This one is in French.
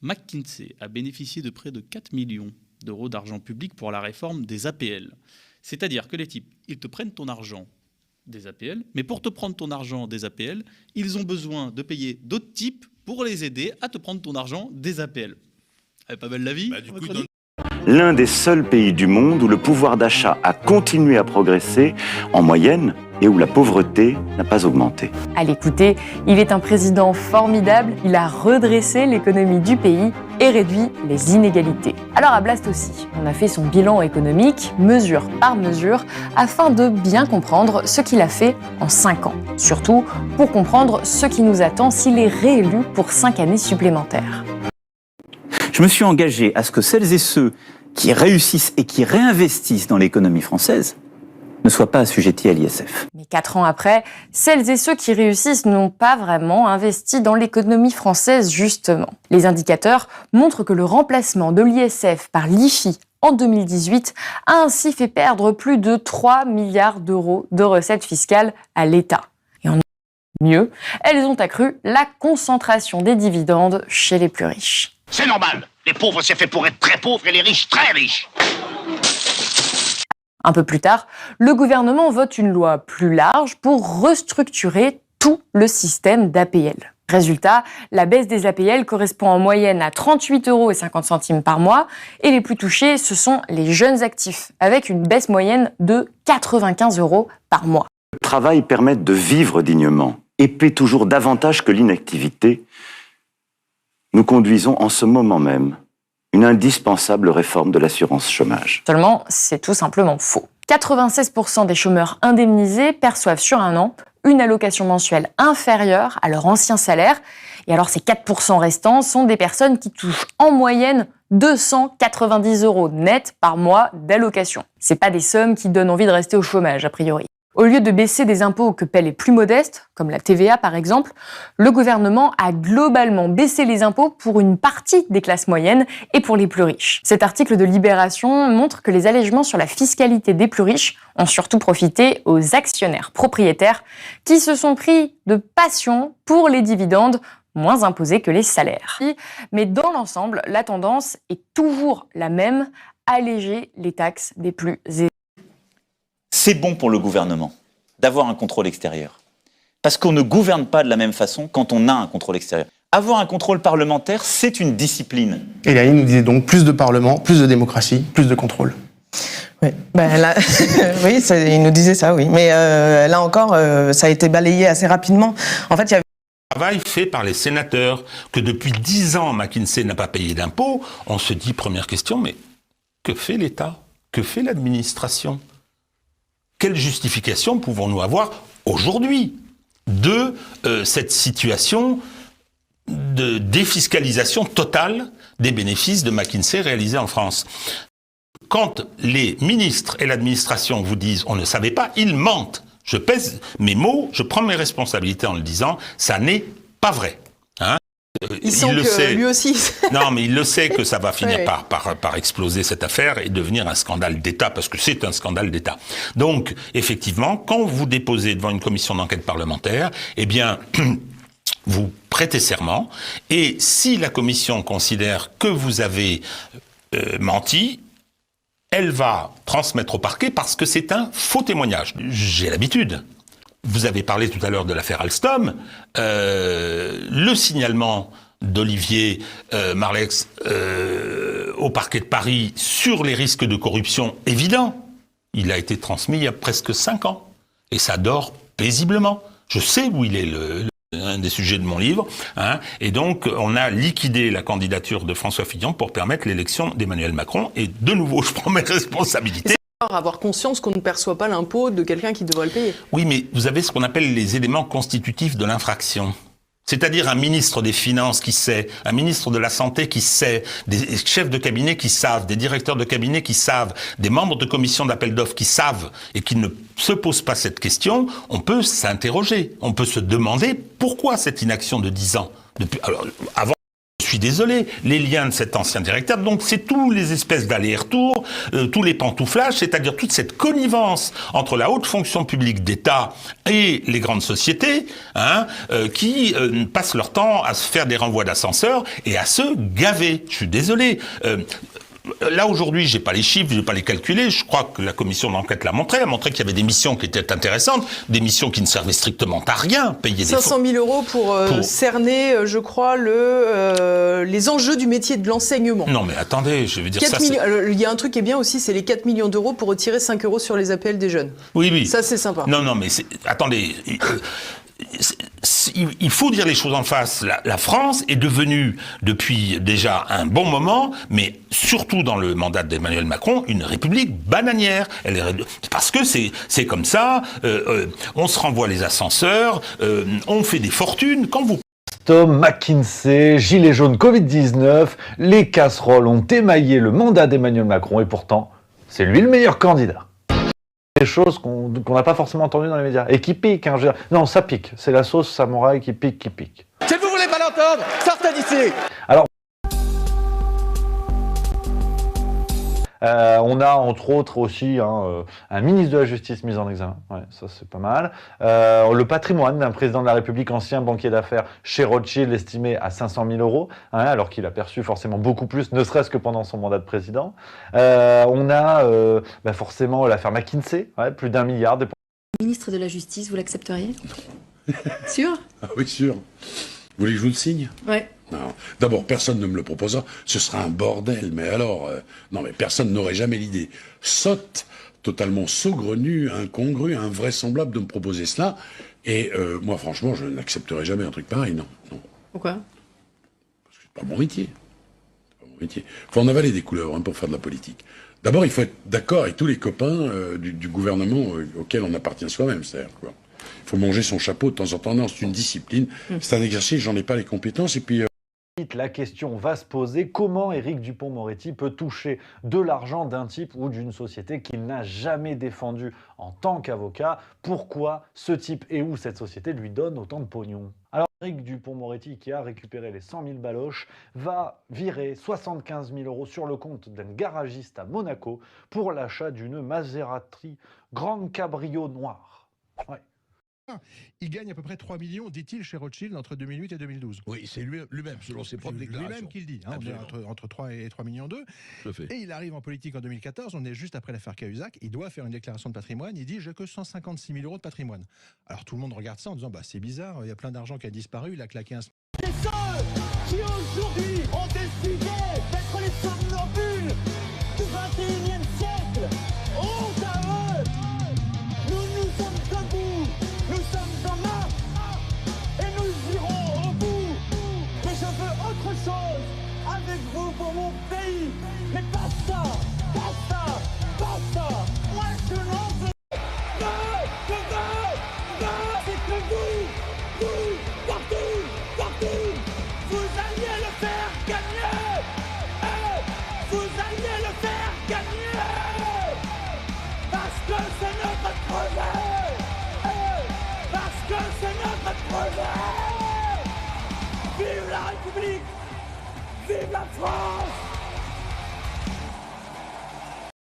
McKinsey a bénéficié de près de 4 millions d'euros d'argent public pour la réforme des APL. C'est-à-dire que les types, ils te prennent ton argent des APL, mais pour te prendre ton argent des APL, ils ont besoin de payer d'autres types pour les aider à te prendre ton argent des APL. Elle est pas belle la vie, L'un des seuls pays du monde où le pouvoir d'achat a continué à progresser en moyenne et où la pauvreté n'a pas augmenté. À l'écouter, il est un président formidable, il a redressé l'économie du pays et réduit les inégalités. Alors à Blast aussi, on a fait son bilan économique, mesure par mesure, afin de bien comprendre ce qu'il a fait en 5 ans. Surtout pour comprendre ce qui nous attend s'il est réélu pour 5 années supplémentaires. Je me suis engagé à ce que celles et ceux qui réussissent et qui réinvestissent dans l'économie française ne soient pas assujettis à l'ISF. Mais 4 ans après, celles et ceux qui réussissent n'ont pas vraiment investi dans l'économie française, justement. Les indicateurs montrent que le remplacement de l'ISF par l'IFI en 2018 a ainsi fait perdre plus de 3 milliards d'euros de recettes fiscales à l'État. Et en mieux, elles ont accru la concentration des dividendes chez les plus riches. C'est normal. Les pauvres, c'est fait pour être très pauvres et les riches, très riches. Un peu plus tard, le gouvernement vote une loi plus large pour restructurer tout le système d'APL. Résultat, la baisse des APL correspond en moyenne à 38,50 € par mois et les plus touchés, ce sont les jeunes actifs, avec une baisse moyenne de 95 € par mois. Le travail permet de vivre dignement et paie toujours davantage que l'inactivité. Nous conduisons en ce moment même une indispensable réforme de l'assurance chômage. Seulement, c'est tout simplement faux. 96% des chômeurs indemnisés perçoivent sur un an une allocation mensuelle inférieure à leur ancien salaire. Et alors, ces 4% restants sont des personnes qui touchent en moyenne 290 € net par mois d'allocation. C'est pas des sommes qui donnent envie de rester au chômage, a priori. Au lieu de baisser des impôts que paient les plus modestes, comme la TVA par exemple, le gouvernement a globalement baissé les impôts pour une partie des classes moyennes et pour les plus riches. Cet article de Libération montre que les allègements sur la fiscalité des plus riches ont surtout profité aux actionnaires propriétaires qui se sont pris de passion pour les dividendes moins imposés que les salaires. Mais dans l'ensemble, la tendance est toujours la même, alléger les taxes des plus aisés. C'est bon pour le gouvernement d'avoir un contrôle extérieur. Parce qu'on ne gouverne pas de la même façon quand on a un contrôle extérieur. Avoir un contrôle parlementaire, c'est une discipline. Et là, il nous disait donc plus de parlement, plus de démocratie, plus de contrôle. Oui, là, oui, il nous disait ça, oui. Mais là encore, ça a été balayé assez rapidement. En fait, il y avait travail fait par les sénateurs, que depuis 10 ans, McKinsey n'a pas payé d'impôts. On se dit, première question, mais que fait l'État? Que fait l'administration? Quelle justification pouvons-nous avoir aujourd'hui de cette situation de défiscalisation totale des bénéfices de McKinsey réalisés en France? Quand les ministres et l'administration vous disent « on ne savait pas », ils mentent. Je pèse mes mots, je prends mes responsabilités en le disant, ça n'est pas vrai. Hein? Il le sait. Lui aussi. Non, mais il le sait que ça va finir oui. par exploser cette affaire et devenir un scandale d'État, parce que c'est un scandale d'État. Donc, effectivement, quand vous déposez devant une commission d'enquête parlementaire, eh bien, vous prêtez serment, et si la commission considère que vous avez menti, elle va transmettre au parquet parce que c'est un faux témoignage. J'ai l'habitude. Vous avez parlé tout à l'heure de l'affaire Alstom. Le signalement d'Olivier Marleix au parquet de Paris sur les risques de corruption évidents, il a été transmis il y a presque 5 ans. Et ça dort paisiblement. Je sais où il est un des sujets de mon livre. Hein, et donc, on a liquidé la candidature de François Fillon pour permettre l'élection d'Emmanuel Macron. Et de nouveau, je prends mes responsabilités. Avoir conscience qu'on ne perçoit pas l'impôt de quelqu'un qui devrait le payer. Oui, mais vous avez ce qu'on appelle les éléments constitutifs de l'infraction. C'est-à-dire un ministre des Finances qui sait, un ministre de la Santé qui sait, des chefs de cabinet qui savent, des directeurs de cabinet qui savent, des membres de commission d'appel d'offres qui savent et qui ne se posent pas cette question. On peut s'interroger, on peut se demander pourquoi cette inaction de 10 ans. Alors, avant, suis désolé, les liens de cet ancien directeur, donc c'est tous les espèces d'allers-retours, tous les pantouflages, c'est-à-dire toute cette connivence entre la haute fonction publique d'État et les grandes sociétés, qui passent leur temps à se faire des renvois d'ascenseur et à se gaver. Je suis désolé. Là, aujourd'hui, j'ai pas les chiffres, je vais pas les calculer. Je crois que la commission d'enquête l'a montré. Elle a montré qu'il y avait des missions qui étaient intéressantes, des missions qui ne servaient strictement à rien. Payer 500 000 euros pour cerner, je crois, les enjeux du métier de l'enseignement. Non, mais attendez, je veux dire ça. Il y a un truc qui est bien aussi, c'est les 4 millions d'euros pour retirer 5 euros sur les APL des jeunes. Oui. Ça, c'est sympa. Non, mais attendez. Il faut dire les choses en face. La France est devenue, depuis déjà un bon moment, mais surtout dans le mandat d'Emmanuel Macron, une république bananière. Parce que c'est comme ça, on se renvoie les ascenseurs, on fait des fortunes. Quand vous... Tom, McKinsey, Gilets jaunes, Covid-19, les casseroles ont émaillé le mandat d'Emmanuel Macron et pourtant, c'est lui le meilleur candidat. Des choses qu'on n'a pas forcément entendues dans les médias et qui piquent. Non, ça pique. C'est la sauce samouraï qui pique. Si vous voulez pas l'entendre, sortez d'ici. Alors, on a entre autres aussi un ministre de la Justice mis en examen. Ouais, ça c'est pas mal. Le patrimoine d'un président de la République, ancien banquier d'affaires chez Rothschild, estimé à 500 000 euros, alors qu'il a perçu forcément beaucoup plus, ne serait-ce que pendant son mandat de président. On a forcément l'affaire McKinsey, plus d'1 milliard. Ministre de la Justice, vous l'accepteriez? Sûr? Ah oui, sûr. Vous voulez que je vous le signe? Ouais. D'abord, personne ne me le proposera, ce sera un bordel, mais alors, non mais personne n'aurait jamais l'idée sotte, totalement saugrenue, incongrue, invraisemblable de me proposer cela, et moi franchement, je n'accepterai jamais un truc pareil, non. Pourquoi? Parce que c'est pas mon métier. Il faut en avaler des couleuvres pour faire de la politique. D'abord, il faut être d'accord avec tous les copains du gouvernement auquel on appartient soi-même, c'est-à-dire quoi. Il faut manger son chapeau de temps en temps, non, c'est une discipline, c'est un exercice, j'en ai pas les compétences, et puis... La question va se poser, comment Éric Dupond-Moretti peut toucher de l'argent d'un type ou d'une société qu'il n'a jamais défendu en tant qu'avocat? Pourquoi ce type et où cette société lui donne autant de pognon? Alors Éric Dupond-Moretti, qui a récupéré les 100 000 baloches, va virer 75 000 euros sur le compte d'un garagiste à Monaco pour l'achat d'une Maserati Grande Cabrio noire. Ouais. Il gagne à peu près 3 millions, dit-il, chez Rothschild entre 2008 et 2012. Oui, c'est lui-même, selon ses propres déclarations. Lui-même qui le dit, on est entre 3 et 3 millions 2. Et il arrive en politique en 2014, on est juste après l'affaire Cahuzac, il doit faire une déclaration de patrimoine, il dit « j'ai que 156 000 euros de patrimoine ». Alors tout le monde regarde ça en disant « c'est bizarre, il y a plein d'argent qui a disparu, il a claqué un... » C'est ceux qui aujourd'hui ont décidé d'être les somnambules du 21e siècle. Honte à eux. Nous sommes debout, nous sommes en marche et nous irons au bout. Mais je veux autre chose avec vous pour mon pays. Mais pas ça, pas ça, pas ça. Moi je n'en veux. C'est que vous, partout, vous alliez le faire gagner. Vous alliez le faire gagner. Parce que c'est notre projet. Parce que c'est notre projet. Vive la République. Vive la France.